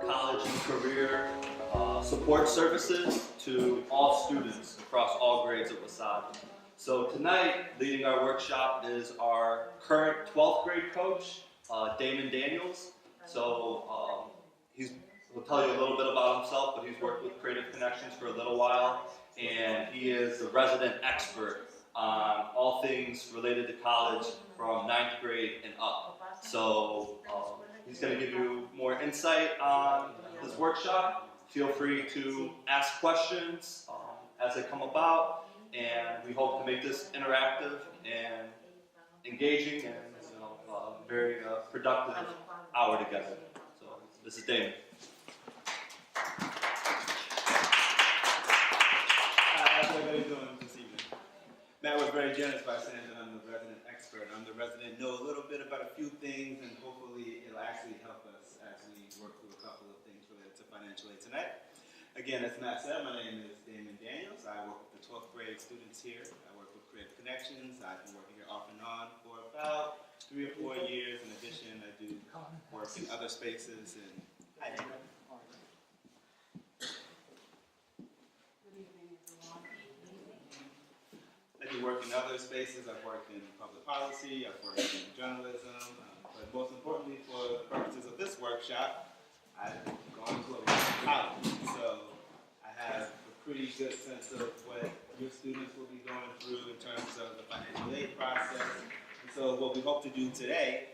college and career support services to all students across all grades at WHSAD. So tonight, leading our workshop is our current 12th grade coach, Damon Daniels. So he'll tell you a little bit about himself, but he's worked with Creative Connections for a little while, and he is the resident expert on all things related to college from 9th grade and up. So he's going to give you more insight on this workshop. Feel free to ask questions as they come about, and we hope to make this interactive and engaging and very productive hour together. So this is Damon. How's everybody doing this evening? Matt was very generous by saying that I'm the resident expert. I'm the resident, know a little bit about a few things, and hopefully it'll actually help us as we work through a couple of things related to financial aid tonight. Again, as Matt said, my name is Damon Daniels. I work with the 12th grade students here. I work with Creative Connections. I've been working here off and on for about 3 or 4 years. In addition, I do work in other spaces. And I do work in other spaces. I've worked in public policy. I've worked in journalism. But most importantly, for the purposes of this workshop, I've gone to a lot of college. So I have a pretty good sense of what your students will be going through in terms of the financial aid process. And so what we hope to do tonight,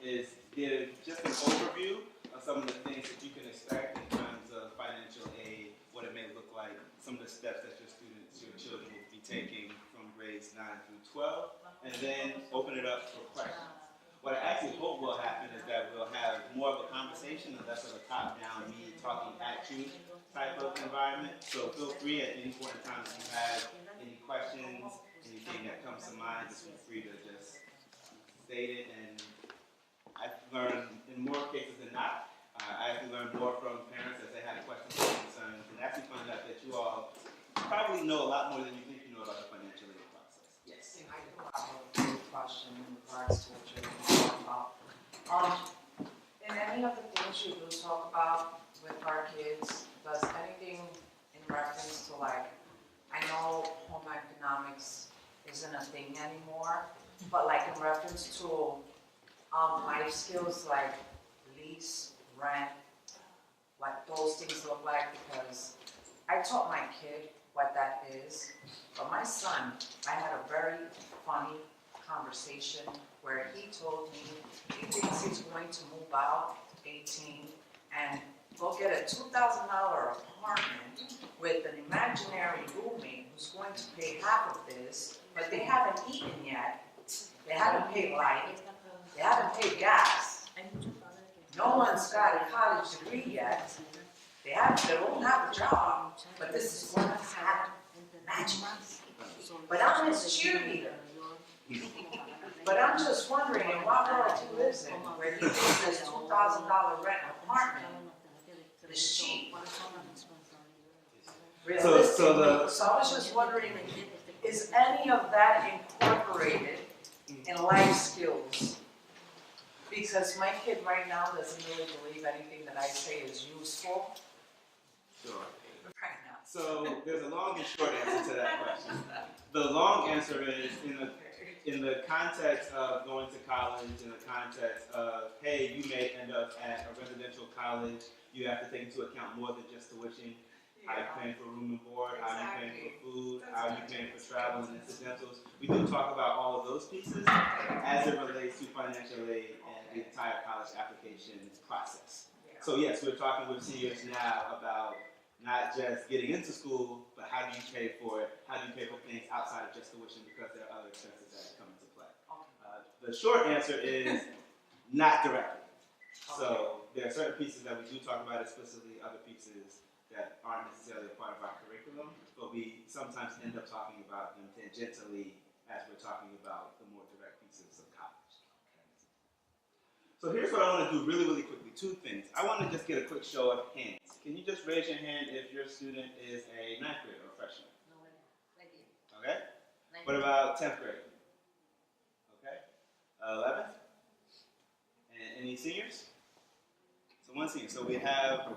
is give just an overview of some of the things that you can expect in terms of financial aid, what it may look like, some of the steps that your children will be taking from grades 9 through 12, and then open it up for questions. What I actually hope will happen is that we'll have more of a conversation and less of a top-down, me talking at you type of environment. So feel free at any point in time if you have any questions, anything that comes to mind, just feel free to just state it. And I've learned in more cases than not, I actually learned more from parents as they had questions or concerns, and actually find out that you all probably know a lot more than you think you know about the financial aid process. Yes. I do have a question in regards to what you're talking about. In any of the things you do talk about with our kids, does anything in reference to, like, I know home economics isn't a thing anymore, but like in reference to life skills like lease, rent, what those things look like? Because I taught my kid what that is, but my son, I had a very funny conversation where he told me he thinks he's going to move out, 18, and go get a $2,000 apartment with an imaginary roommate who's going to pay half of this, but they haven't eaten yet, they haven't paid light, they haven't paid gas, no one's got a college degree yet, they don't have a job, but this is going to happen magically. But I'm his cheerleader. But I'm just wondering, in what world he lives in, where he thinks this $2,000 rent apartment is cheap. So I was just wondering, is any of that incorporated in life skills? Because my kid right now doesn't really believe anything that I say is useful. Sure. Right now. So there's a long and short answer to that question. The long answer is in the context of going to college, in the context of, hey, you may end up at a residential college, you have to take into account more than just tuition. How you paying for room and board, how you paying for food, how you paying for travel and incidentals. We do talk about all of those pieces as it relates to financial aid and the entire college application process. So yes, we're talking with seniors now about not just getting into school, but how do you pay for it? How do you pay for things outside of just tuition, because there are other expenses that come into play. The short answer is not directly. So there are certain pieces that we do talk about explicitly, other pieces that aren't necessarily a part of our curriculum, but we sometimes end up talking about them tangentially as we're talking about the more direct pieces of college. So here's what I want to do really, really quickly. 2 things. I want to just get a quick show of hands. Can you just raise your hand if your student is a 9th grader or freshman? No, thank you. Okay. What about 10th grade? Okay. 11th? And any seniors? So one senior. So we have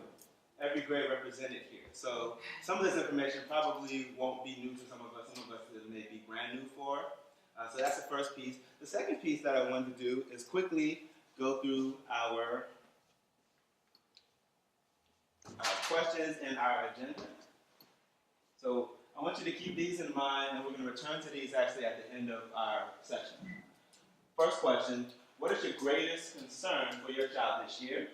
every grade represented here. So some of this information probably won't be new to some of us. Some of us it may be brand new for. So that's the first piece. The second piece that I wanted to do is quickly go through our questions and our agenda. So I want you to keep these in mind, and we're going to return to these actually at the end of our session. First question, what is your greatest concern for your child this year?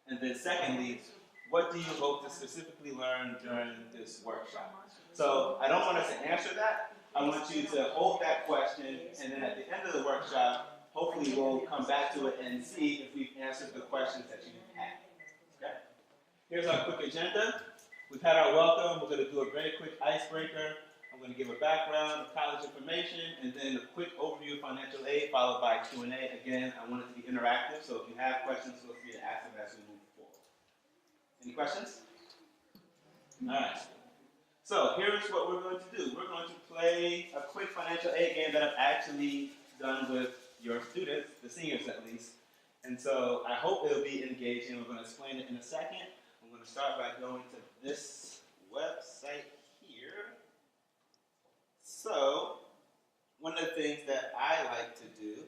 And then secondly, what do you hope to specifically learn during this workshop? So I don't want us to answer that. I want you to hold that question, and then at the end of the workshop, hopefully we'll come back to it and see if we've answered the questions that you had. Okay? Here's our quick agenda. We've had our welcome. We're going to do a very quick icebreaker. I'm going to give a background of college information, and then a quick overview of financial aid, followed by Q&A. Again, I want it to be interactive, so if you have questions, feel free to ask them as we move forward. Any questions? All right. So here's what we're going to do. We're going to play a quick financial aid game that I've actually done with your students, the seniors at least. And so I hope it'll be engaging. We're going to explain it in a second. I'm going to start by going to this website here. So one of the things that I like to do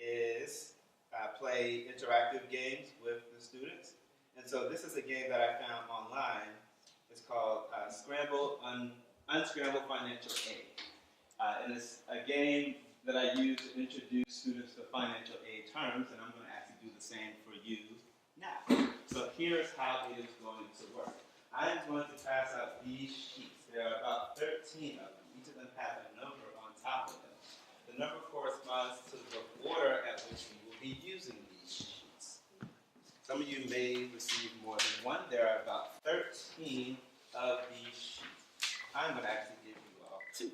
is play interactive games with the students. And so this is a game that I found online. It's called Unscramble Financial Aid. And it's a game that I use to introduce students to financial aid terms, and I'm going to actually do the same for you now. So here's how it is going to work. I'm going to pass out these sheets. There are about 13 of them. Each of them have a number on top of them. The number corresponds to the order at which we will be using these sheets. Some of you may receive more than one. There are about 13 of these sheets. I'm going to actually give you all two.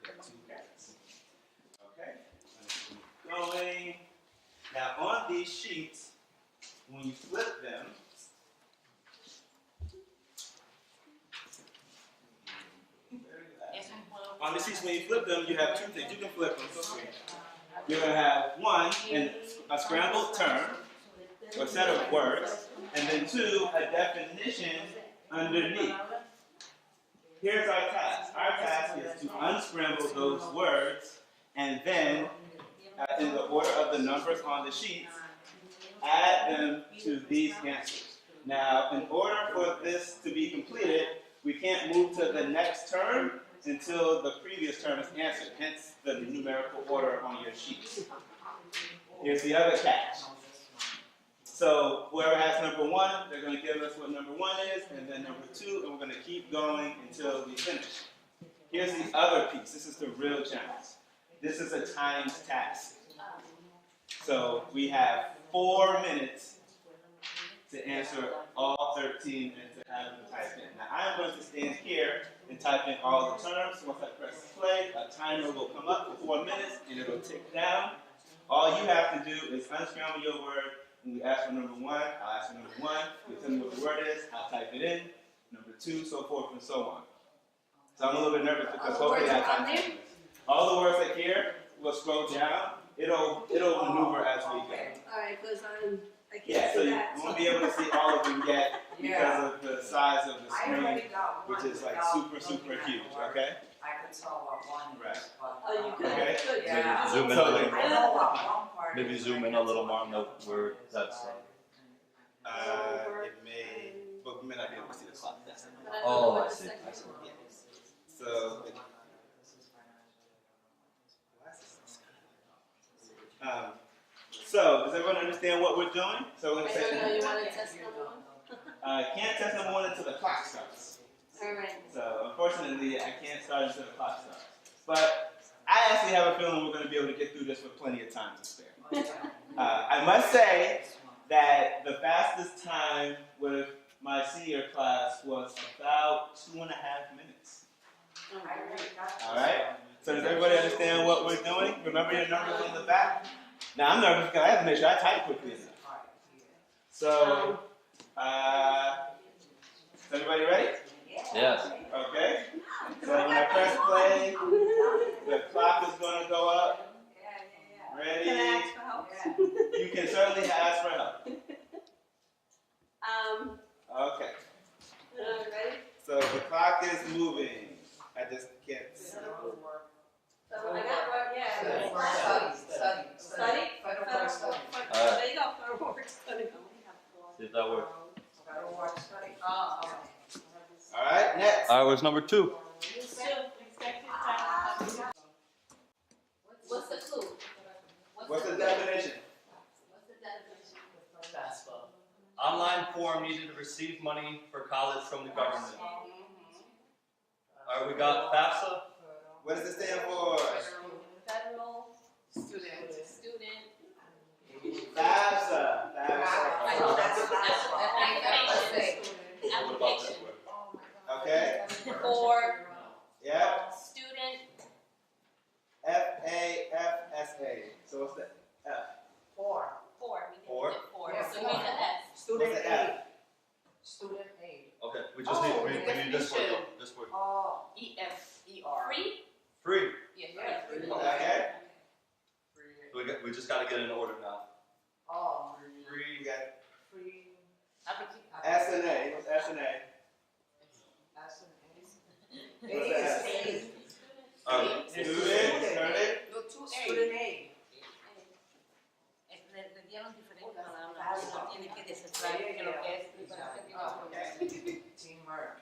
There are two pairs. Okay? Let's keep going. Now on these sheets, when you flip them, on the sheets, when you flip them, you have two things. You can flip them. You're going to have one, a scrambled term, or a set of words, and then two, a definition underneath. Here's our task. Our task is to unscramble those words, and then, in the order of the numbers on the sheets, add them to these answers. Now, in order for this to be completed, we can't move to the next term until the previous term is answered, hence the numerical order on your sheets. Here's the other catch. So whoever has number one, they're going to give us what number one is, and then number two, and we're going to keep going until we finish. Here's the other piece. This is the real challenge. This is a timed task. So we have 4 minutes to answer all 13 and to have them type in. Now I'm going to stand here and type in all the terms. Once I press play, a timer will come up for 4 minutes and it'll tick down. All you have to do is unscramble your word. When you ask for number one, I'll ask for number one. You tell me what the word is, I'll type it in. Number two, so forth and so on. So I'm a little bit nervous because hopefully I type it in. All the words that here will scroll down. It'll maneuver as we go. All right, because I can't Yeah, so see you that. won't be able to see all of them yet because of the size of the I screen, already got one which is like without super, super looking at huge, the word. okay? I could tell what one Right. is, but. Oh, you could? Okay. Good. Yeah. Zoom in So a little I more. know what one part Maybe is, zoom but I in a can't little tell more on the what word is. that's It may, but we may not be able to see the clock. That's it. But I don't know Oh, what I the see. second I see. one Yeah. is. So, so does everyone understand what we're doing? So we're I going to don't know, say, you want to test number one? can't test number one until the clock starts. All right. So unfortunately, I can't start until the clock starts. But I actually have a feeling we're going to be able to get through this with plenty of time to spare. I must say that the fastest time with my senior class was about 2.5 minutes. All right? So does everybody understand what we're doing? Remember your numbers on the back? Now I'm nervous because I have to make sure I type quickly enough. So, is everybody ready? Yes. Okay. So when I press play, the clock is going to go up. Ready? See if that works. Better watch study. All right, next. All right, where's number 2? What's the clue? What's the definition? What's the definition? Online form needed to receive money for college from the government. All right, we got FAFSA. What does it stand for? Federal Student. FAFSA. I know that's What about that word? Okay. For Yeah. student. FAFSA. So what's the F? Four. Four? Yeah, So we need the S. Student What's the aid. F? Student aid. Okay, we just need we need this word though. This word. Oh. EFER. Free? Free. Yeah, free. Okay. We just got to get it in order now. Oh. Free. We got Free. S and A. What's S and A? That's an What's the S? aid. All right. Student. Started. Student aid. Le dieron diferentes palabras. Uno tiene que descifrar qué es lo que es. Y para que no se Teamwork.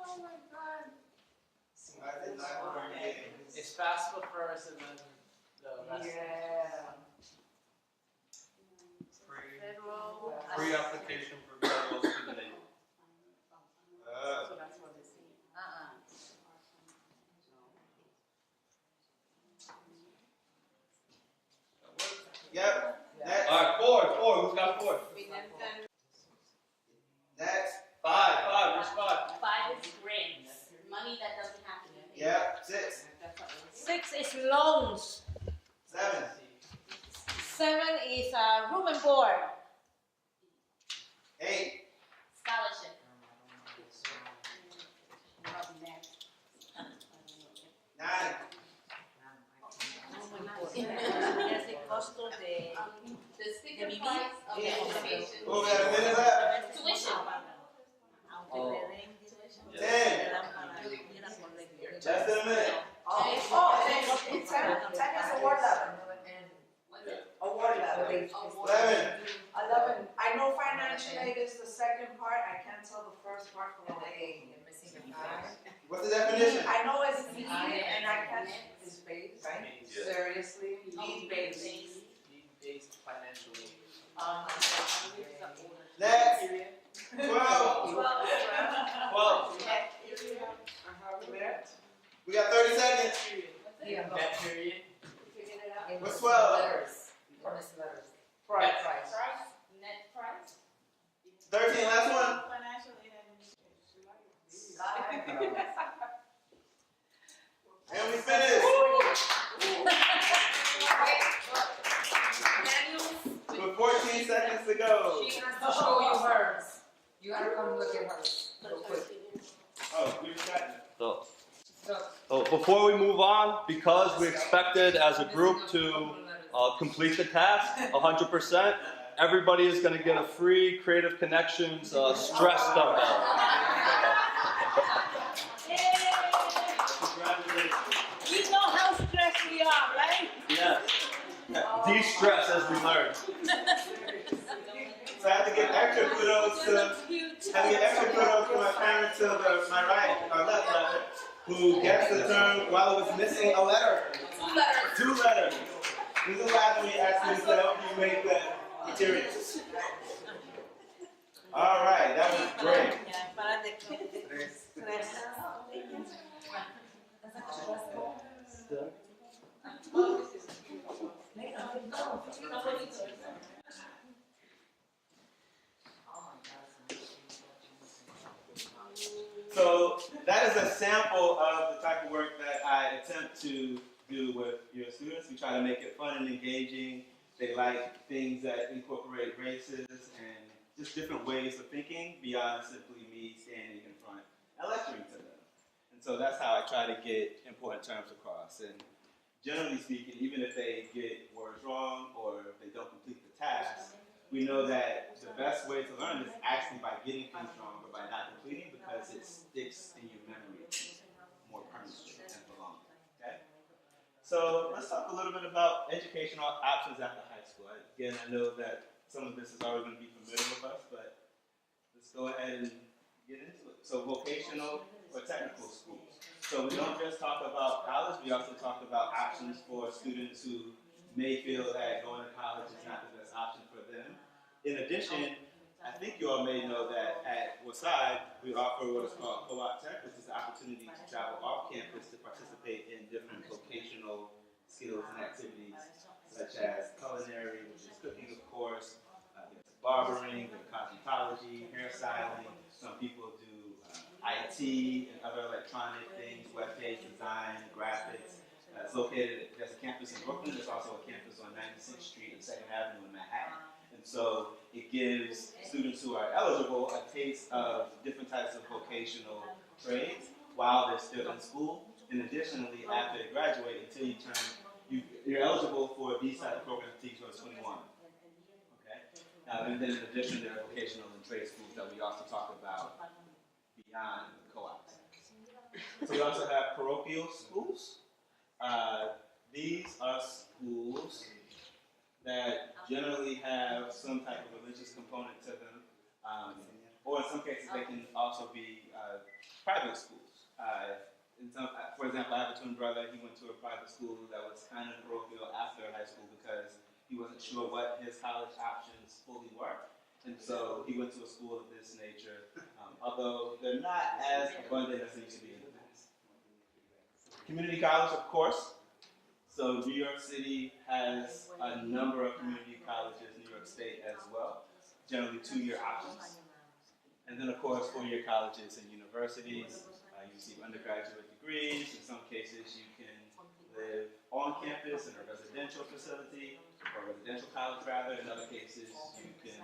Oh my God. I did not learn it. It's FAFSA first and then the rest. Yeah. Free application for federal student aid. So that's what it's. Yep. Next. All right, 4. Who's got 4? Next. 5. Where's 5? 5 is grants. Money that doesn't have to be paid. Yep. 6. 6 is loans. 7. 7 is room and board. 8. Scholarship. 9. Es el costo de The sticker vivir. price of the education. Oh, we got a minute left. Tuition. Aunque le den Tuition. le 10. dan para ir a por lectura. Less than a minute. Oh, 10 is award level. What's it? Award level. 11. 11. I know financial aid is the second part. I can't tell the first part from the A. What's the definition? I know it's needed and I can't. It's based, right? Yeah. Seriously, need based. Need-based financially. Next. 12. 12. We got 30 seconds. Net period. What's 12? Price. Net price. 13. Last one. And we finished. With 14 seconds to go. She has to show you hers. You gotta come look at hers real quick. Oh, we just got it. So before we move on, because we expected as a group to complete the task 100%, everybody is going to get a free Creative Connections stress dumbbell. Congratulations. You know how stressed we are, right? Yes. De-stress as we learn. So I have to give extra kudos to my parent to my right, or left rather, who gets the term while it was missing a letter. 2 letters. This is why we asked me to help you make the materials. All right, that was great. Para de So that is a sample of the type of work that I attempt to do with your students. We try to make it fun and engaging. They like things that incorporate races and just different ways of thinking beyond simply me standing in front and lecturing to them. And so that's how I try to get important terms across. And generally speaking, even if they get words wrong or if they don't complete the task, we know that the best way to learn is actually by getting things wrong or by not completing, because it sticks in your memory more permanently and for longer. Okay? So let's talk a little bit about educational options after high school. Again, I know that some of this is already going to be familiar with us, but let's go ahead and get into it. So vocational or technical schools. So we don't just talk about college, we also talk about options for students who may feel that going to college is not the best option for them. In addition, I think you all may know that at WHSAD, we offer what is called Co-op Tech, which is the opportunity to travel off campus to participate in different vocational skills and activities, such as culinary, which is cooking, of course, barbering, cosmetology, hairstyling. Some people do IT and other electronic things, web page design, graphics. It's located, there's a campus in Brooklyn, there's also a campus on 96th Street and 2nd Avenue in Manhattan. And so it gives students who are eligible a taste of different types of vocational trades while they're still in school. And additionally, after they graduate, until you turn, you're eligible for these type of programs until you turn 21. Okay? And then in addition, there are vocational and trade schools that we also talk about beyond the co-op. So we also have parochial schools. These are schools that generally have some type of religious component to them, or in some cases they can also be private schools. For example, I have a twin brother. He went to a private school that was kind of parochial after high school because he wasn't sure what his college options fully were, and so he went to a school of this nature, although they're not as abundant as they used to be in the past. Community college, of course. So New York City has a number of community colleges, New York State as well, generally 2-year options. And then of course 4-year colleges and universities. You receive undergraduate degrees. In some cases you can live on campus in a residential facility, or residential college rather. In other cases you can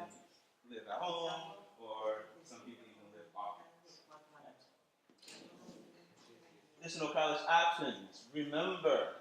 live at home, or some people even live off campus. Additional college options. Remember,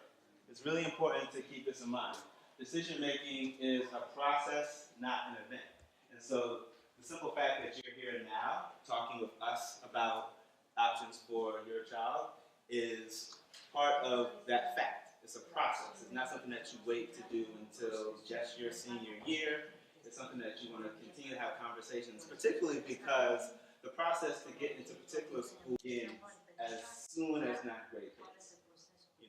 it's really important to keep this in mind. Decision making is a process, not an event. And so the simple fact that you're here now talking with us about options for your child is part of that fact. It's a process. It's not something that you wait to do until just your senior year. It's something that you want to continue to have conversations, particularly because the process to get into particular school ends as soon as ninth grade hits.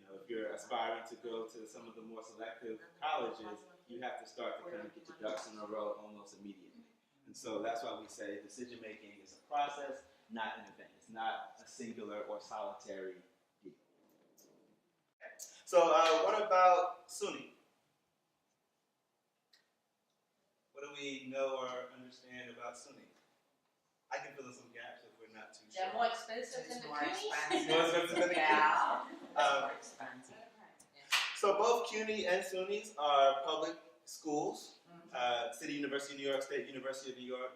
If you're aspiring to go to some of the more selective colleges, you have to start to kind of get your ducks in a row almost immediately. And so that's why we say decision making is a process, not an event. It's not a singular or solitary deal. Okay. So what about SUNY? What do we know or understand about SUNY? I can fill in some gaps if we're not too sure. They're more expensive than It's the more CUNYs? expensive. More expensive than the Yeah. Um, More expensive. So both CUNY and SUNYs are public schools. City University of New York, State University of New York.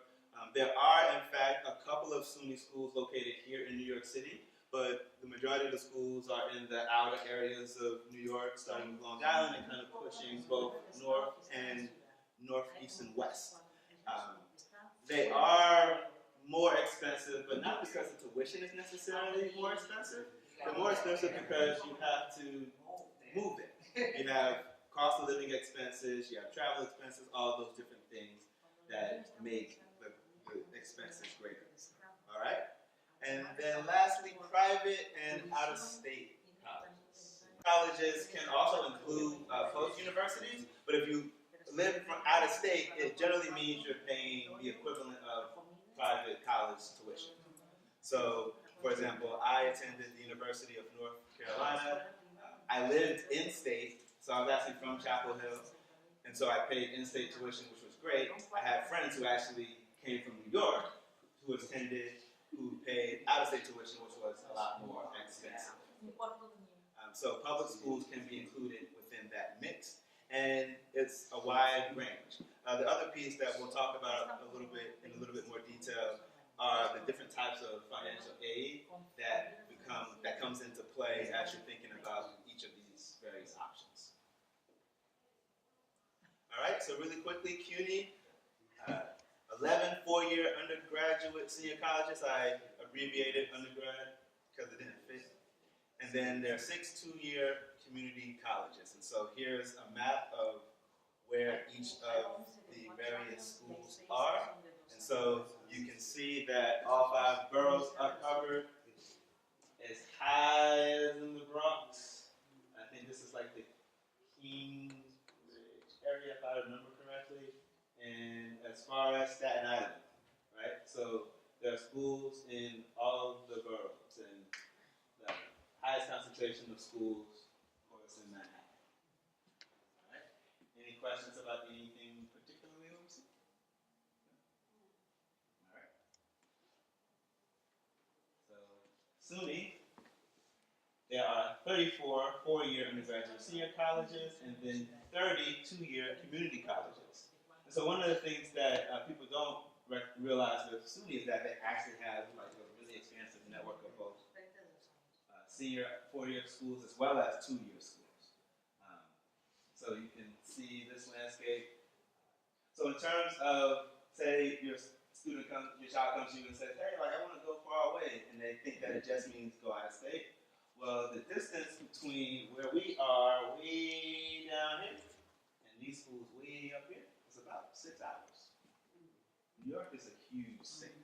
There are, in fact, a couple of SUNY schools located here in New York City, but the majority of the schools are in the outer areas of New York, starting with Long Island and kind of pushing both north and northeast and west. They are more expensive, but not because the tuition is necessarily more expensive. They're more expensive because you have to move it. You have cost of living expenses, you have travel expenses, all those different things that make the expenses greater. All right? And then lastly, private and out-of-state colleges. Colleges can also include closed universities, but if you live from out of state, it generally means you're paying the equivalent of private college tuition. So, for example, I attended the University of North Carolina. I lived in-state, so I was actually from Chapel Hill, and so I paid in-state tuition, which was great. I had friends who actually came from New York who paid out-of-state tuition, which was a lot more expensive. So public schools can be included within that mix, and it's a wide range. The other piece that we'll talk about in a little bit more detail are the different types of financial aid that comes into play as you're thinking about each of these various options. All right, so really quickly, CUNY, 11 4-year undergraduate senior colleges. I abbreviated undergrad because it didn't fit. And then there are 6 2-year community colleges. And so here's a map of where each of the various schools are. And so you can see that all 5 boroughs are covered. As high as in the Bronx. I think this is like the Kingsbridge area, if I remember correctly. And as far as Staten Island, right? So there are schools in all of the boroughs, and the highest concentration of schools, of course, in Manhattan. All right? Any questions about anything particularly overseas? All right. So, SUNY, there are 34 4-year undergraduate senior colleges, and then 30 2-year community colleges. And so one of the things that people don't realize with SUNY is that they actually have like a really expansive network of both senior 4-year schools as well as 2-year schools. So you can see this landscape. So in terms of, say, your child comes to you and says, hey, like I want to go far away, and they think that it just means go out of state. Well, the distance between where we are way down here and these schools way up here is about 6 hours. New York is a huge state.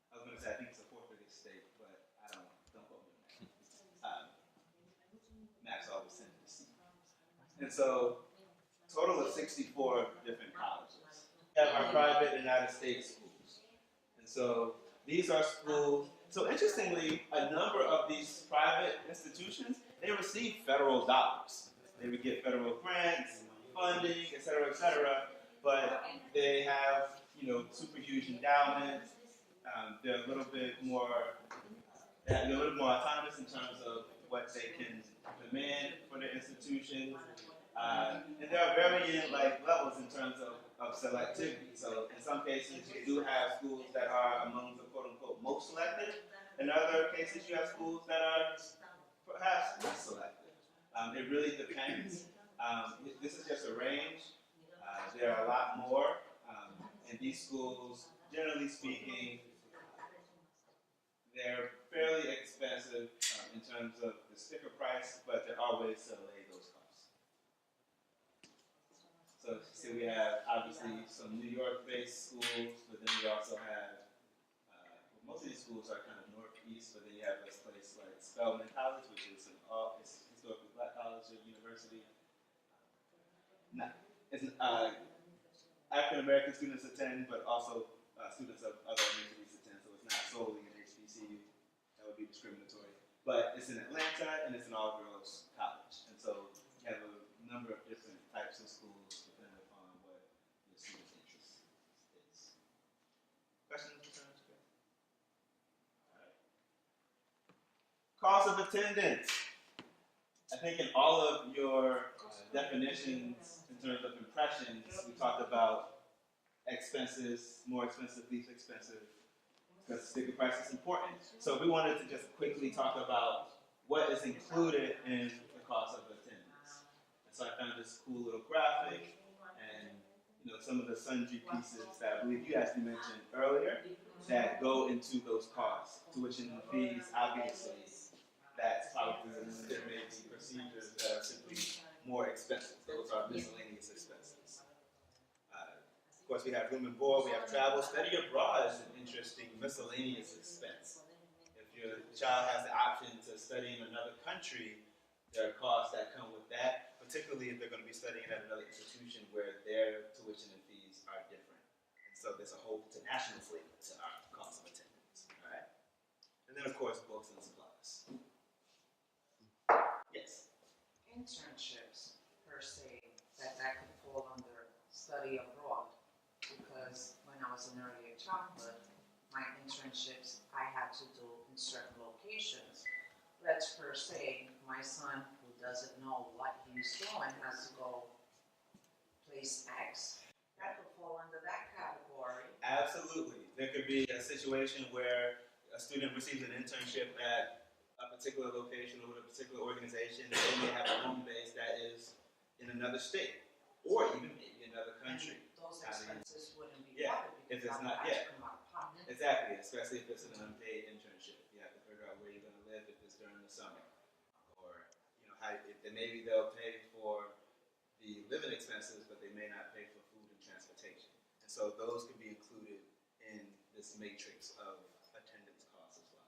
I was going to say I think it's the 4th biggest state, but I don't quote me on that. Maps always send this. And so, total of 64 different colleges. We have our private and out-of-state schools. And so, these are schools. So interestingly, a number of these private institutions, they receive federal dollars. They would get federal grants, funding, et cetera, but they have, super huge endowments. They're a little bit more autonomous in terms of what they can demand for their institutions. And there are varying levels in terms of selectivity. So in some cases, you do have schools that are among the quote-unquote most selected. In other cases, you have schools that are perhaps less selected. It really depends. This is just a range. There are a lot more. And these schools, generally speaking, they're fairly expensive in terms of the sticker price, but there are ways to allay those costs. So we have obviously some New York-based schools, but then we also have, most of these schools are kind of northeast, but then you have this place like Spelman College, which is it's historically black college or university. African American students attend, but also students of other ethnicities attend, so it's not solely an HBCU. That would be discriminatory. But it's in Atlanta, and it's an all-girls college. And so you have a number of different types of schools depending upon what your student's interest is. Questions, concerns? All right. Cost of attendance. I think in all of your definitions in terms of impressions, we talked about expenses, more expensive, least expensive, because the sticker price is important. So we wanted to just quickly talk about what is included in the cost of attendance. And so I found this cool little graphic and some of the sundry pieces that I believe you actually mentioned earlier that go into those costs. Tuition and fees, obviously, that's probably, there may be procedures that are simply more expensive. Those are miscellaneous expenses. Of course, we have room and board, we have travel. Study abroad is an interesting miscellaneous expense. If your child has the option to study in another country, there are costs that come with that, particularly if they're going to be studying at another institution where their tuition and fees are different. And so there's a whole international flavor to our cost of attendance. All right? And then, of course, books and supplies. Yes? Internships, per se, that could fall under study abroad. Because when I was in early childhood, my internships I had to do in certain locations. Let's per se, my son who doesn't know what he's doing has to go place X. That could fall under that category. Absolutely. There could be a situation where a student receives an internship at a particular location or with a particular organization. They may have a home base that is in another state or even maybe another country. And those expenses wouldn't be Yeah, covered if because it's not, I would have to come out of pocket. Exactly, especially if it's an unpaid internship. You have to figure out where you're going to live if it's expenses during the summer, or maybe they'll pay for the living expenses, but they may not pay for food and transportation. And so those could be included in this matrix of attendance costs as well.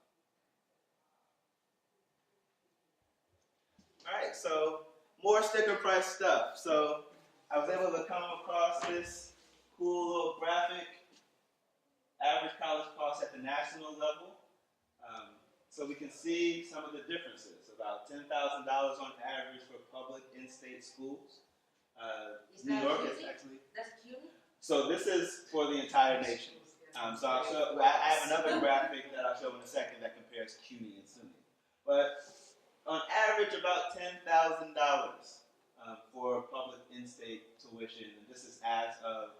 All right, so more sticker price stuff. So I was able to come across this cool little graphic, average college costs at the national level. So we can see some of the differences, about $10,000 on average for public in-state schools. New York is actually. That's cute. So this is for the entire nation. So I have another graphic that I'll show in a second that compares CUNY and SUNY. But on average, about $10,000 for public in-state tuition, and this is as of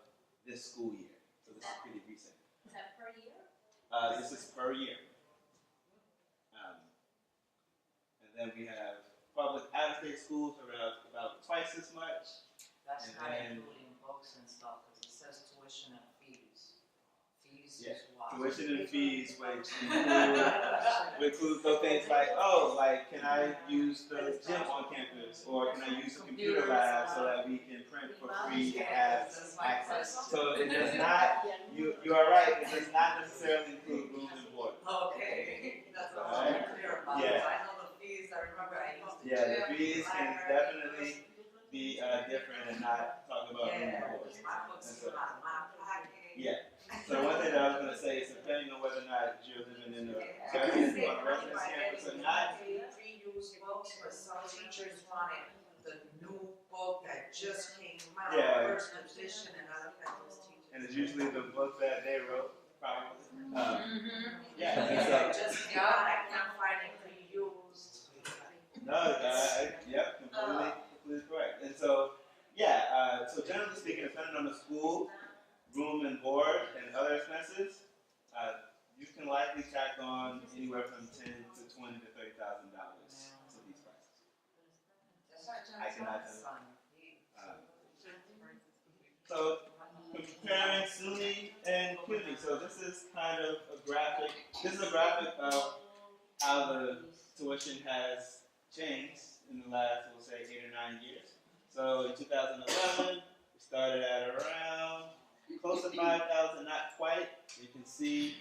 this school year. So this is pretty recent. Is that per year? This is per year. And then we have public out-of-state schools around about twice as much. That's And not then- including books and stuff, because it says tuition and fees. Fees Yeah, is what? tuition and fees, which include those things like, can I use the gym on campus, or can I use the computer lab so that we can print for free and have access? So it does not. You are right. It does not necessarily include room and board. Okay, that's what Alright. I'm clear about. Yeah. I know the fees, I remember I used to. Yeah, the fees can definitely be different and not talk about room and board. My books is out of my pocket. Yeah. So one thing that I was going to say is depending on whether or not you're living in a residence campus or not. Reused books, but some teachers wanted the new book that just came out, Yeah. first edition, and I look at those teachers. And it's usually the book that they wrote, probably. Yeah. I So, just got, I can't find it reused. yep, completely correct. And so, so generally speaking, depending on the school, room and board, and other expenses, you can likely tack on anywhere from $10,000 to $20,000 to $30,000 to these prices. That's our I cannot John's tell. son. So comparing SUNY and CUNY. So this is kind of a graphic. This is a graphic of how the tuition has changed in the last, we'll say, 8 or 9 years. So in 2011, we started at around close to 5,000, not quite. You can see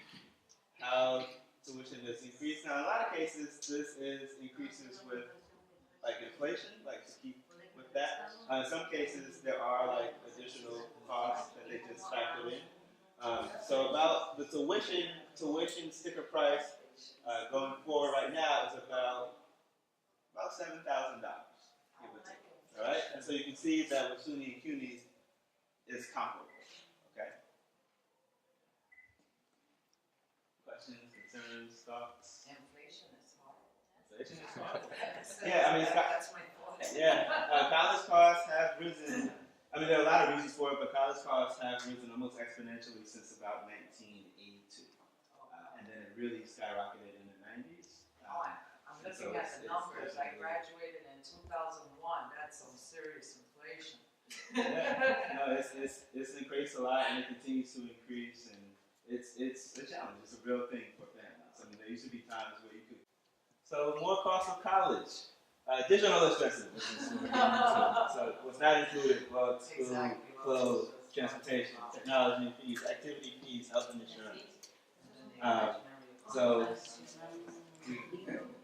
how tuition has increased. Now, in a lot of cases, this is increases with like inflation, like to keep with that. In some cases, there are like additional costs that they just factor in. So about the tuition sticker price going forward right now is about $7,000, give or take. All right, and so you can see that with SUNY and CUNY is comparable. Okay. Questions, concerns, thoughts? Inflation is hard. Inflation is hard. Yeah, I mean, it's got- That's my point. Yeah, college costs have risen. I mean, there are a lot of reasons for it, but college costs have risen almost exponentially since about 1982. And then it really skyrocketed in the 90s. I'm looking at the numbers, I graduated in 2001, that's some serious inflation. No, it's increased a lot, and it continues to increase, and it's a challenge. It's a real thing for families. I mean, there used to be times where you could. So more cost of college, additional expenses. So what's not included: books, food, Exactly. clothes, transportation, technology fees, activity fees, health and insurance. So we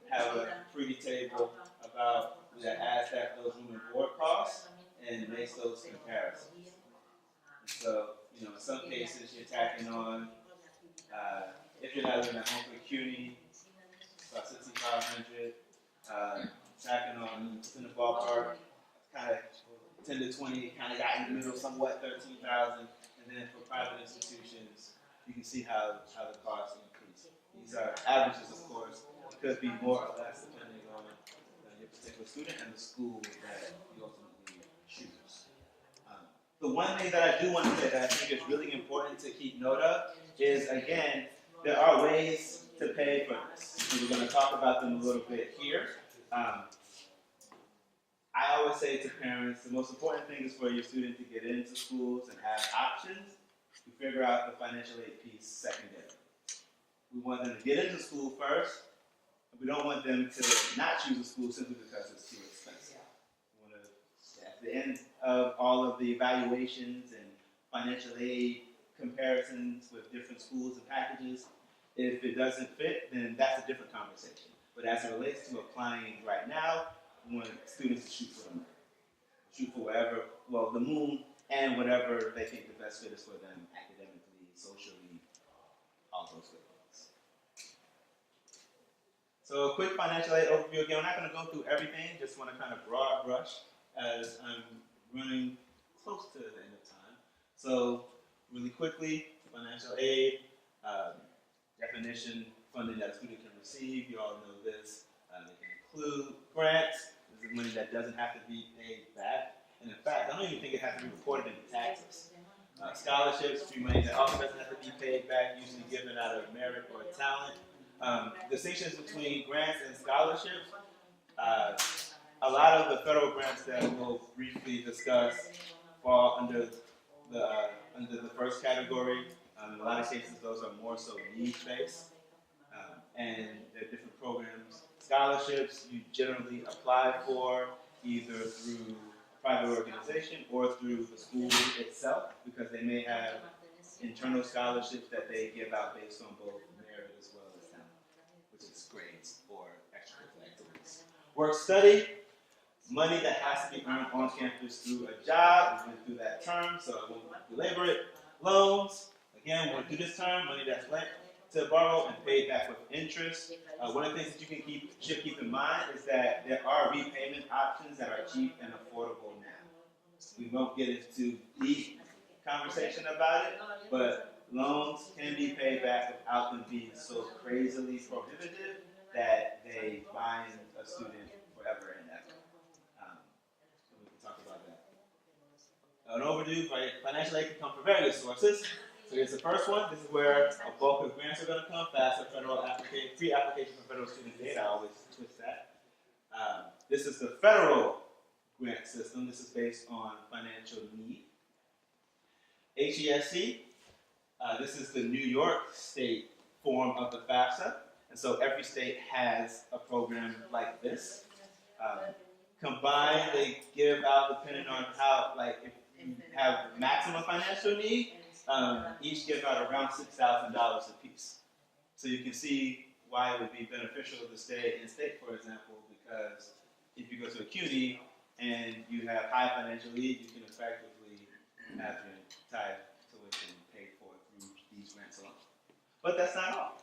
have a pretty table about that adds those room and board costs and makes those comparisons. And so, in some cases you're tacking on, if you're not living at home for CUNY, about $6,500, tacking on, it's in the ballpark, kind of 10 to 20, kind of got in the middle, somewhat 13,000, and then for private institutions, you can see how the costs increase. These are averages, of course. It could be more or less depending on your particular student and the school that you ultimately choose. The one thing that I do want to say that I think is really important to keep note of is, again, there are ways to pay for this. And we're going to talk about them a little bit here. I always say to parents, the most important thing is for your student to get into schools and have options. You figure out the financial aid piece secondary. We want them to get into school first, We don't want them to not choose a school simply because it's too expensive. We want to, at the end of all of the evaluations and financial aid comparisons with different schools and packages, if it doesn't fit, then that's a different conversation. But as it relates to applying right now, we want students to shoot for the moon. Shoot for whatever, well, the moon and whatever they think the best fit is for them academically, socially, all those good things. So a quick financial aid overview. Again, we're not going to go through everything, just want to kind of broad brush as I'm running close to the end of time. So really quickly, financial aid, definition, funding that a student can receive. You all know this. They can include grants. This is money that doesn't have to be paid back. And in fact, I don't even think it has to be reported in taxes. Scholarships, free money that also doesn't have to be paid back, usually given out of merit or talent. Distinctions between grants and scholarships. A lot of the federal grants that we'll briefly discuss fall under the first category. In a lot of cases, those are more so needs-based, and there are different programs. Scholarships you generally apply for either through a private organization or through the school itself, because they may have internal scholarships that they give out based on both merit as well as talent, which is grades or extracurricular activities. Work study, money that has to be earned on campus through a job. We went through that term, so I won't belabor it. Loans, again, we went through this term, money that's lent to borrow and paid back with interest. One of the things that you should keep in mind is that there are repayment options that are cheap and affordable now. We won't get into deep conversation about it, but loans can be paid back without them being so crazily prohibitive that they bind a student forever and ever. We can talk about that. An overdue financial aid can come from various sources. So here's the first one. This is where a bulk of grants are going to come. FAFSA, free application for federal student aid. I always twist that. This is the federal grant system. This is based on financial need. HESC. This is the New York State form of the FAFSA. And so every state has a program like this. Combined, they give out, depending on how, like, if you have maximum financial need, each give out around $6,000 a piece. So you can see why it would be beneficial to stay in state, for example, because if you go to a CUNY and you have high financial need, you can effectively have your entire tuition paid for through these grants alone. But that's not all.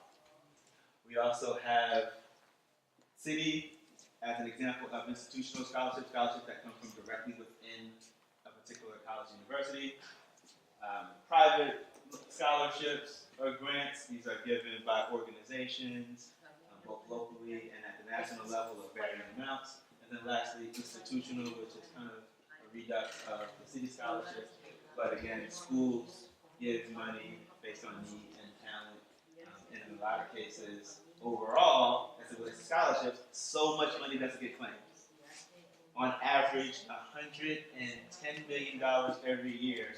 We also have city as an example of institutional scholarships that come from directly within a particular college university. Private scholarships or grants, these are given by organizations, both locally and at the national level of varying amounts. And then lastly, institutional, which is kind of a redux of the city scholarships. But again, schools give money based on need and talent. And in a lot of cases, overall, as it relates to scholarships, so much money doesn't get claimed. On average, $110 million every year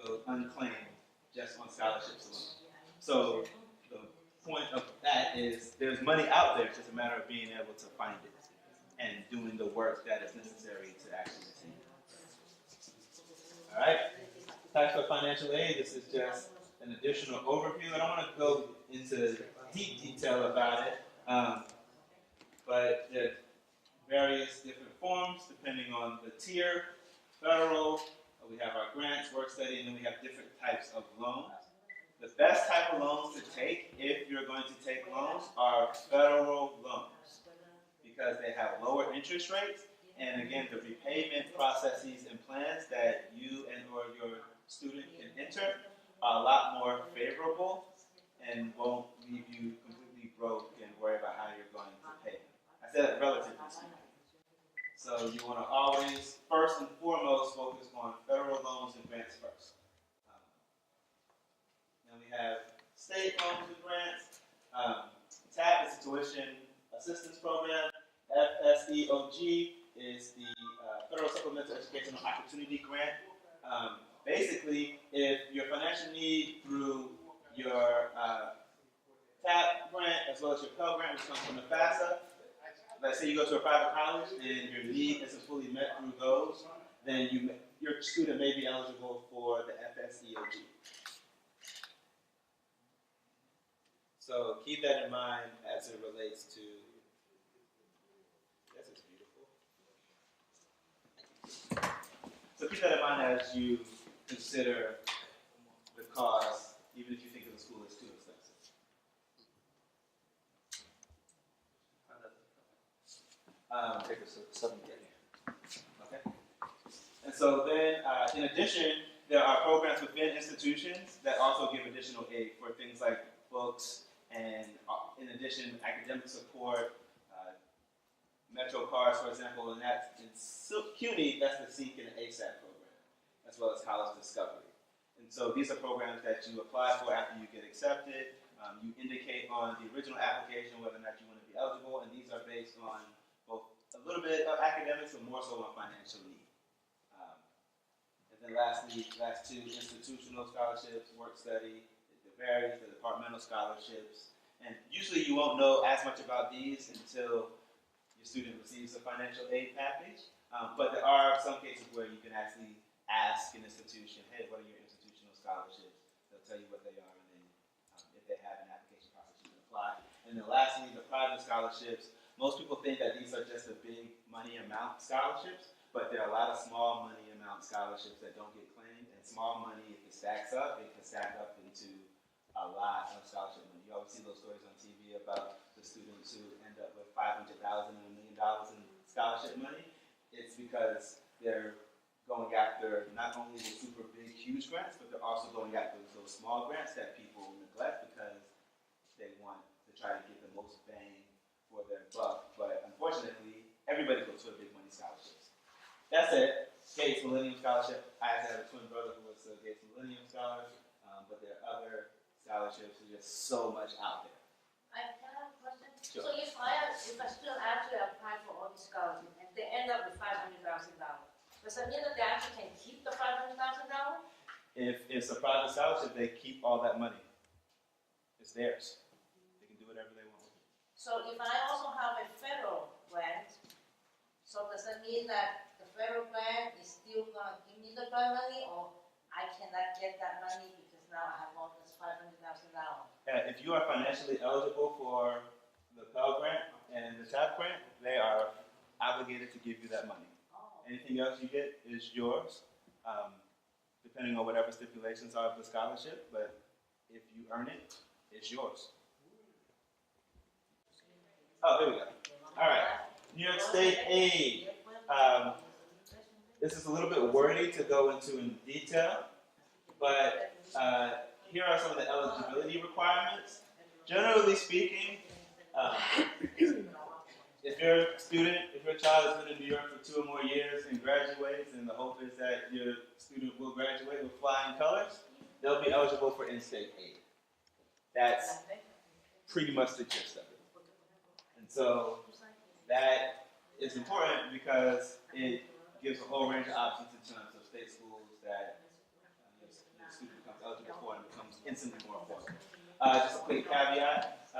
goes unclaimed just on scholarships alone. So the point of that is there's money out there, it's just a matter of being able to find it and doing the work that is necessary to actually attain it. All right, types of financial aid. This is just an additional overview. I don't want to go into deep detail about it, but there are various different forms depending on the tier. Federal, we have our grants, work study, and then we have different types of loans. The best type of loans to take, if you're going to take loans, are federal loans because they have lower interest rates, and again, the repayment processes and plans that you and or your student can enter are a lot more favorable and won't leave you completely broke and worry about how you're going to pay. I said relatively speaking. So you want to always, first and foremost, focus on federal loans and grants first. Then we have state loans and grants. TAP is the Tuition Assistance Program. FSEOG is the Federal Supplemental Educational Opportunity Grant. Basically, if your financial need through your TAP grant as well as your Pell Grant, which comes from the FAFSA. Let's say you go to a private college and your need isn't fully met through those, then your student may be eligible for the FSEOG. So keep that in mind as it relates to, this is beautiful. So keep that in mind as you consider the cost, even if you think of the school as too expensive. Take a sudden get. Okay. And so then, in addition, there are programs within institutions that also give additional aid for things like books and, in addition, academic support, Metro cards, for example, and that's in CUNY, that's the SEEK and ASAP program, as well as College Discovery. And so these are programs that you apply for after you get accepted. You indicate on the original application whether or not you want to be eligible, and these are based on both a little bit of academics, but more so on financial need. And then lastly, last two, institutional scholarships, work study, it varies, the departmental scholarships. And usually you won't know as much about these until your student receives a financial aid package. But there are some cases where you can actually ask an institution, hey, what are your institutional scholarships? They'll tell you what they are, and then if they have an application process, you can apply. And then lastly, the private scholarships. Most people think that these are just the big money amount scholarships, but there are a lot of small money amount scholarships that don't get claimed. And small money, if it stacks up, it can stack up into a lot of scholarship money. You always see those stories on TV about the students who end up with $500,000 and $1 million in scholarship money. It's because they're going after not only the super big, huge grants, but they're also going after those small grants that people neglect because they want to try to get the most bang for their buck. But unfortunately, everybody goes for the big money scholarships. That's it. Gates Millennium Scholarship. I actually have a twin brother who was a Gates Millennium Scholar, but there are other scholarships. There's just so much out there. I have a question. Sure. So if a student actually apply for all these scholarships and they end up with $500,000, does that mean that they actually can keep the $500,000? If it's a private scholarship, they keep all that money. It's theirs. They can do whatever they want. So if I also have a federal grant, so does that mean that the federal grant is still gonna give me the grant money, or I cannot get that money because now I have all this $500,000? If you are financially eligible for the Pell Grant and the TAP Grant, they are obligated to give you that money. Oh. Anything else you get is yours, depending on whatever stipulations are of the scholarship, but if you earn it, it's yours. Oh, here we go. All right. New York State aid. This is a little bit wordy to go into in detail, but here are some of the eligibility requirements. Generally speaking, if your child has been in New York for 2 or more years and graduates, and the hope is that your student will graduate with flying colors, they'll be eligible for in-state aid. That's pretty much the gist of it. And so that is important because it gives a whole range of options in terms of state schools that your student becomes eligible for and becomes instantly more affordable. Just a quick caveat,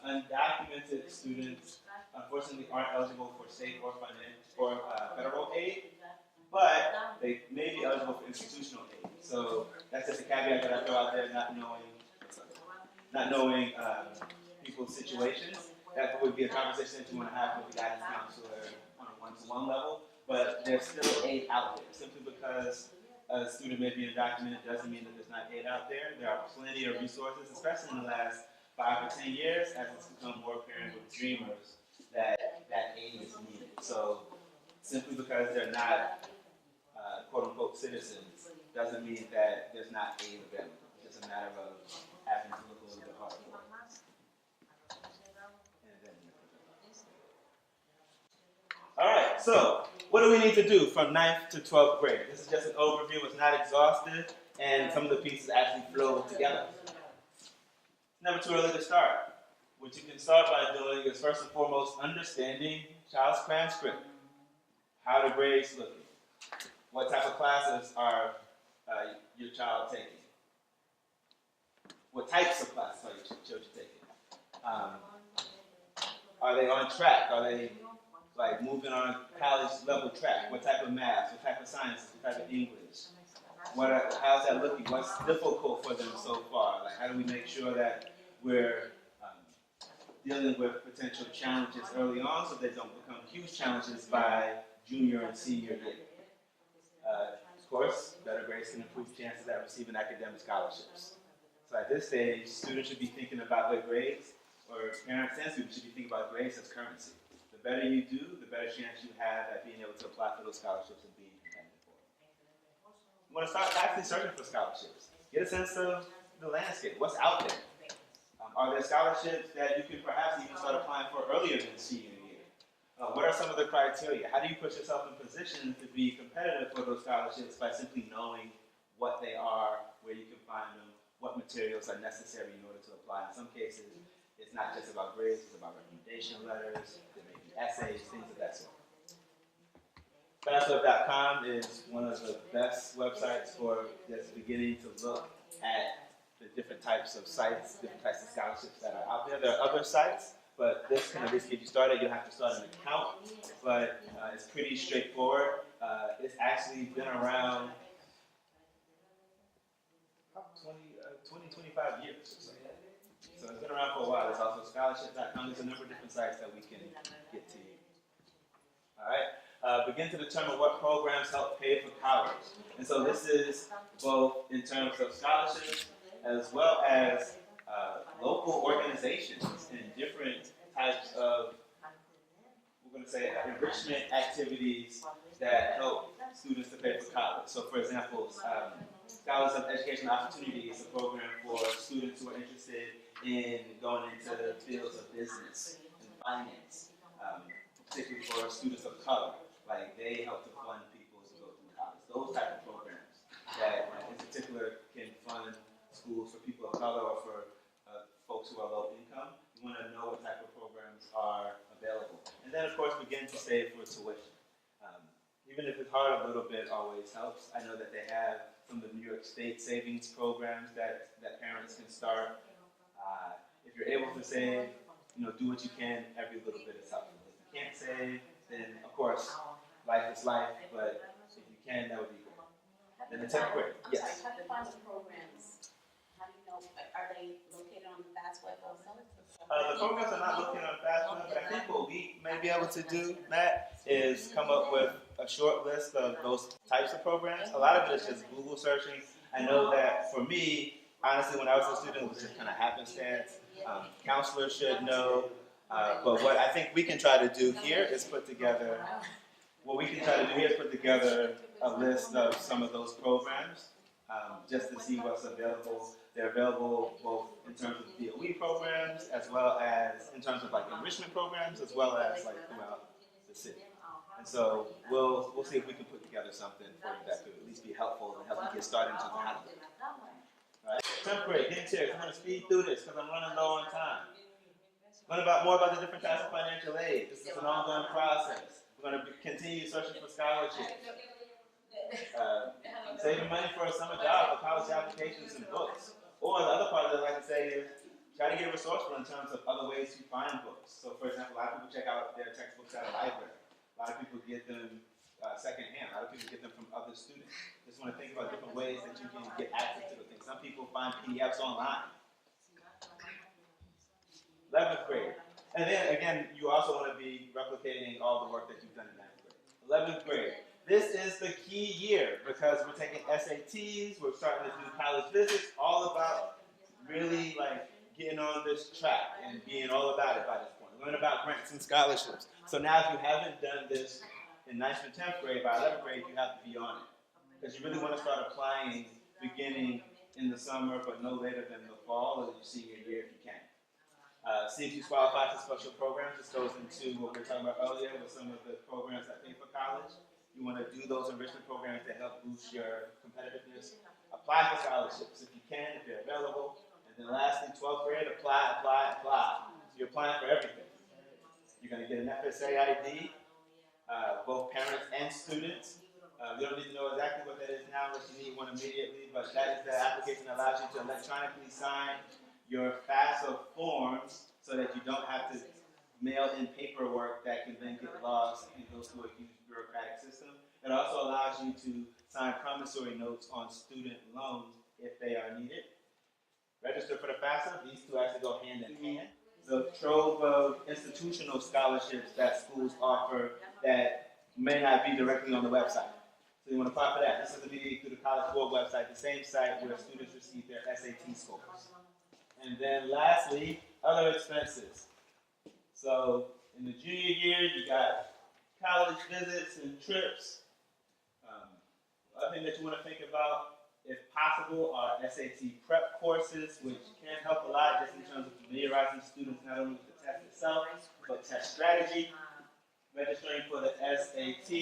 undocumented students unfortunately aren't eligible for state or federal aid, but they may be eligible for institutional aid. So that's just a caveat that I throw out there, not knowing people's situations. That would be a conversation that you want to have with the guidance counselor on a one-to-one level, but there's still aid out there. Simply because a student may be undocumented doesn't mean that there's not aid out there. There are plenty of resources, especially in the last 5 or 10 years, as it's become more apparent with Dreamers that aid is needed. So simply because they're not quote-unquote citizens doesn't mean that there's not aid available. It's just a matter of having to look a little bit harder. All right, so what do we need to do from 9th to 12th grade? This is just an overview. It's not exhaustive, and some of the pieces actually flow together. It's never too early to start. What you can start by doing is first and foremost understanding child's transcript. How the grades looking? What type of classes are your child taking? What types of classes are your children taking? Are they on track? Are they like moving on a college level track? What type of math? What type of sciences? What type of English? How's that looking? What's difficult for them so far? Like, how do we make sure that we're dealing with potential challenges early on so they don't become huge challenges by junior and senior year? Of course, better grades can improve chances at receiving academic scholarships. So at this stage, students should be thinking about their grades, or parents and students should be thinking about grades as currency. The better you do, the better chance you have at being able to apply for those scholarships and being competitive for them. You want to start actually searching for scholarships. Get a sense of the landscape, what's out there. Are there scholarships that you can perhaps even start applying for earlier than senior year? What are some of the criteria? How do you put yourself in position to be competitive for those scholarships by simply knowing what they are, where you can find them, what materials are necessary in order to apply? In some cases, it's not just about grades, it's about recommendation letters, there may be essays, things of that sort. FastWeb.com is one of the best websites for just beginning to look at the different types of sites, different types of scholarships that are out there. There are other sites, but this can at least get you started. You'll have to start an account, but it's pretty straightforward. It's actually been around 25 years or so. So it's been around for a while. There's also scholarship.com. There's a number of different sites that we can get to you. All right. Begin to determine what programs help pay for college. And so this is both in terms of scholarships as well as local organizations and different types of, we're going to say, enrichment activities that help students to pay for college. So for example, Scholars of Educational Opportunity is a program for students who are interested in going into the fields of business and finance, particularly for students of color. Like, they help to fund people to go through college. Those type of programs that in particular can fund schools for people of color or for folks who are low income. You want to know what type of programs are available. And then, of course, begin to save for tuition. Even if it's hard, a little bit always helps. I know that they have some of the New York State savings programs that parents can start. If you're able to save, do what you can. Every little bit is helpful. If you can't save, then of course, life is life. But if you can, that would be great. Then the 10th grade, yes. How do you find the programs? How do you know? Are they located on the FastWeb also? The programs are not located on FastWeb, but I think what we may be able to do, Matt, is come up with a short list of those types of programs. A lot of it is just Google searching. I know that for me, honestly, when I was a student, it was just kind of happenstance. Counselors should know. But what I think we can try to do here is put together a list of some of those programs just to see what's available. They're available both in terms of DOE programs as well as in terms of like enrichment programs as well as like throughout the city. And so we'll see if we can put together something for you that could at least be helpful and help you get started in terms of how to do it. All right? 10th grade, getting serious. I'm going to speed through this because I'm running low on time. Learn more about the different types of financial aid. This is an ongoing process. We're going to continue searching for scholarships. Saving money for a summer job, for college applications and books. Or the other part that I like to say is try to get resourceful in terms of other ways to find books. So for example, a lot of people check out their textbooks at a library. A lot of people get them secondhand. A lot of people get them from other students. Just want to think about different ways that you can get access to the things. Some people find PDFs online. 11th grade. And then again, you also want to be replicating all the work that you've done in 9th grade. 11th grade. This is the key year because we're taking SATs, we're starting to do college visits, all about really like getting on this track and being all about it by this point. Learn about grants and scholarships. So now if you haven't done this in 9th and 10th grade, by 11th grade, you have to be on it. Because you really want to start applying beginning in the summer, but no later than the fall or your senior year if you can. See if you qualify for special programs. This goes into what we were talking about earlier with some of the programs that pay for college. You want to do those enrichment programs that help boost your competitiveness. Apply for scholarships if you can, if they're available. And then lastly, 12th grade, apply. So you're applying for everything. You're going to get an FSA ID, both parents and students. We don't need to know exactly what that is now unless you need one immediately, but that is the application that allows you to electronically sign your FAFSA forms so that you don't have to mail in paperwork that can then get lost and goes through a huge bureaucratic system. It also allows you to sign promissory notes on student loans if they are needed. Register for the FAFSA. These two actually go hand in hand. The trove of institutional scholarships that schools offer that may not be directly on the website. So you want to apply for that. This is to be through the College Board website, the same site where students receive their SAT scores. And then lastly, other expenses. So in the junior year, you got college visits and trips. Other thing that you want to think about, if possible, are SAT prep courses, which can help a lot just in terms of familiarizing students not only with the test itself, but test strategy. Registering for the SAT.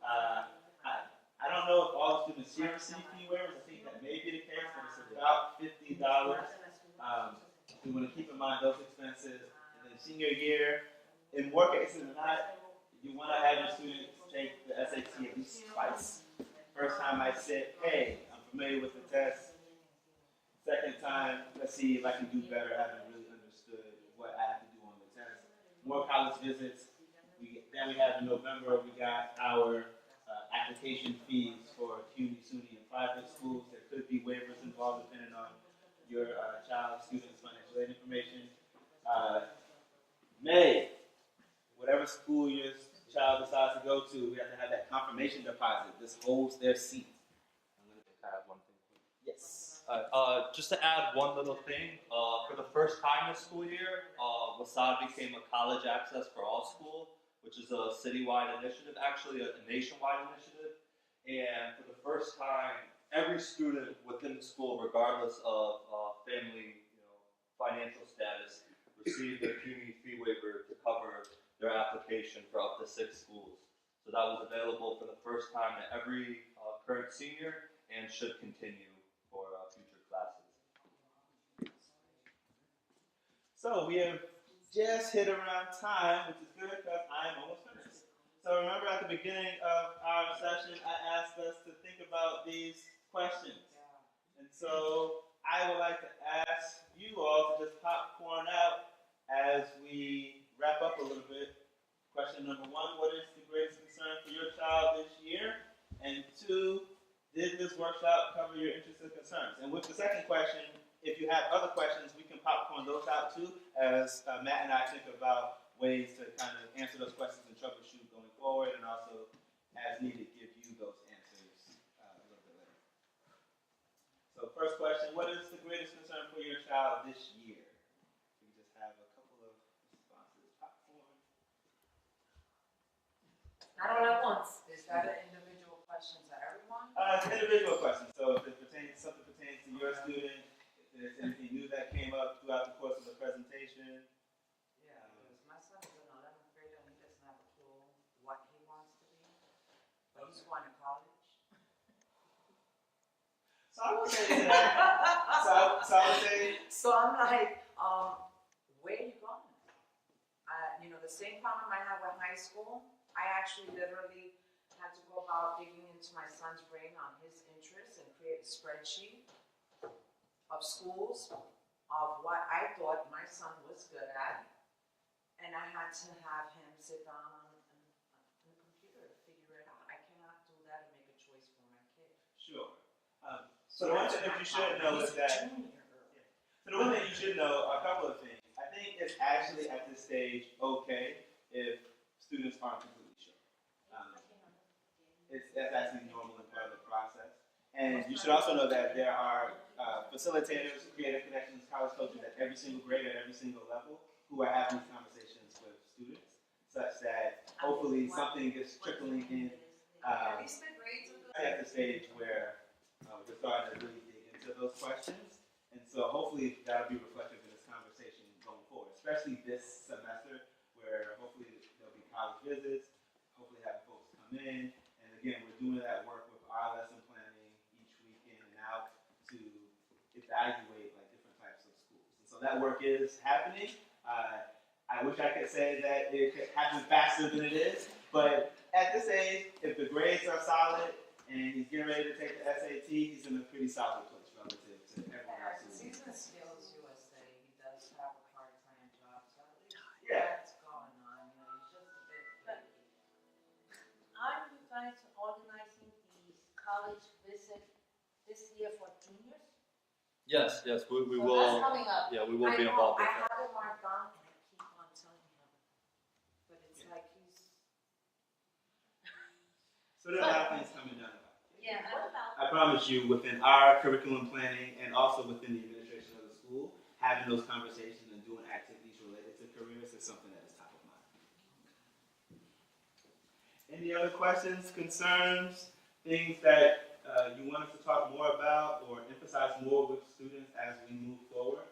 I don't know if all the students here receive fee waivers. I think that may be the case, but it's about $50. We want to keep in mind those expenses. And then senior year, in more cases than not, you want to have your students take the SAT at least twice. First time I said, hey, I'm familiar with the test. Second time, let's see if I can do better, having really understood what I have to do on the test. More college visits. Then we have in November, we got our application fees for CUNY, SUNY, and private schools. There could be waivers involved depending on your child's student's financial aid information. May, whatever school your child decides to go to, we have to have that confirmation deposit. This holds their seat. I'm going to add one thing. Yes. Just to add one little thing, for the first time this school year, WHSAD became a college access for all school, which is a citywide initiative, actually a nationwide initiative. And for the first time, every student within the school, regardless of family, financial status, received a CUNY fee waiver to cover their application for up to 6 schools. So that was available for the first time to every current senior and should continue for future classes. So we have just hit around time, which is good because I'm almost finished. So remember at the beginning of our session, I asked us to think about these questions. And so I would like to ask you all to just popcorn out as we wrap up a little bit. Question number 1, what is the greatest concern for your child this year? And 2, did this workshop cover your interests and concerns? And with the second question, if you have other questions, we can popcorn those out too, as Matt and I think about ways to kind of answer those questions and troubleshoot going forward, and also, as needed, give you those answers a little bit later. So first question, what is the greatest concern for your child this year? We just have a couple of responses. Popcorn. Not all at once. Is that an individual question to everyone? It's an individual question. So if something pertains to your student, if there's anything new that came up throughout the course of the presentation. Yeah, because my son is in 11th grade and he doesn't have a clue what he wants to be. But he's going to college. So I would say that. So I would say. So I'm like, where are you going? The same problem I had with high school, I actually literally had to go about digging into my son's brain on his interests and create a spreadsheet of schools of what I thought my son was good at. And I had to have him sit down on the computer to figure it out. I cannot do that and make a choice for my kid. Sure. So the one thing that you should know is that. So the one thing you should know are a couple of things. I think it's actually at this stage okay if students aren't completely sure. That's actually normal and part of the process. And you should also know that there are facilitators, creative connections, college coaches at every single grade, at every single level, who are having these conversations with students, such that hopefully something is trickling in At least the grades are good. at the stage where we're starting to really dig into those questions. And so hopefully that'll be reflective in this conversation going forward, especially this semester, where hopefully there'll be college visits, hopefully having folks come in. And again, we're doing that work with our lesson planning each week in and out to evaluate different types of schools. And so that work is happening. I wish I could say that it could happen faster than it is, but at this age, if the grades are solid and he's getting ready to take the SAT, he's in a pretty solid place relative to everyone else. He's in Skills USA. He does have a part-time job. Yeah. What's going on, it's just a bit flaky. Are you guys organizing the college visit this year for juniors? Yes, we So that's will. coming up. Yeah, we will be involved with I that. have it marked down and I keep on telling him, but it's like he's. So there are a lot of things coming down the pipe. Yeah, What about, I promise you, within our curriculum planning and also within the administration of the school, having those conversations and doing activities related to careers is something that is top of mind. Any other questions, concerns, things that you want us to talk more about or emphasize more with students as we move forward?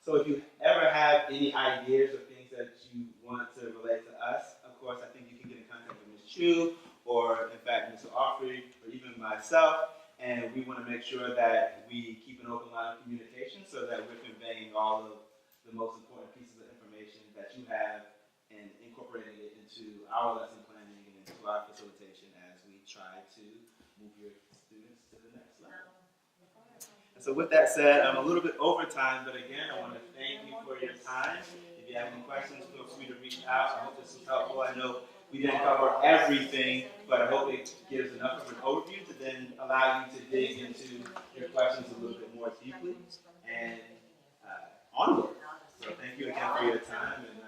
So if you ever have any ideas or things that you want to relate to us, of course, I think you can get in contact with Ms. Chu or, in fact, Mr. Offrey or even myself. And we want to make sure that we keep an open line of communication so that we're conveying all of the most important pieces of information that you have and incorporating it into our lesson planning and into our facilitation as we try to move your students to the next level. And so with that said, I'm a little bit over time, but again, I want to thank you for your time. If you have any questions, feel free to reach out. I hope this was helpful. I know we didn't cover everything, but I hope it gives enough of an overview to then allow you to dig into your questions a little bit more deeply and onward. So thank you again for your time, and